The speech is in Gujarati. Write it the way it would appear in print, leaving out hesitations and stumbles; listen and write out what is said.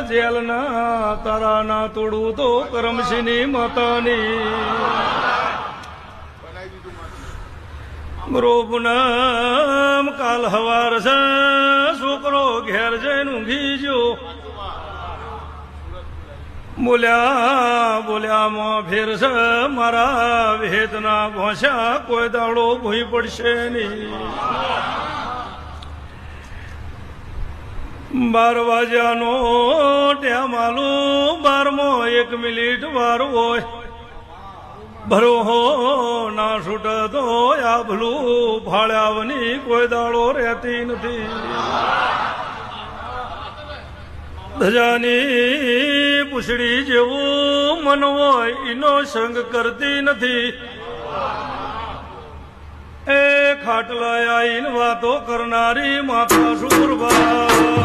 જેલના તારાના તોડું તો કરમશીની માતાની રોપનામ કાલ હવાર છે છોકરો ઘેર જઈને ઊંઘી જો બોલ્યા બોલ્યામાં ફેર છે મારા વેદના ભોંસ્યા કોઈ દાડો ભૂઈ પડશે નહીં 12 વાગ્યાનો ટેમ આલું 12 મિનિટ વાર હોય ભરો હો ના છૂટતો આભલું ભાળ્યાવની કોઈ દાડો રહેતી નથી ધજાની પૂછડી જેવું મન હોય એનો સંગ કરતી નથી એ ખાટલા આઈને વાતો કરનારી માતા સુરબા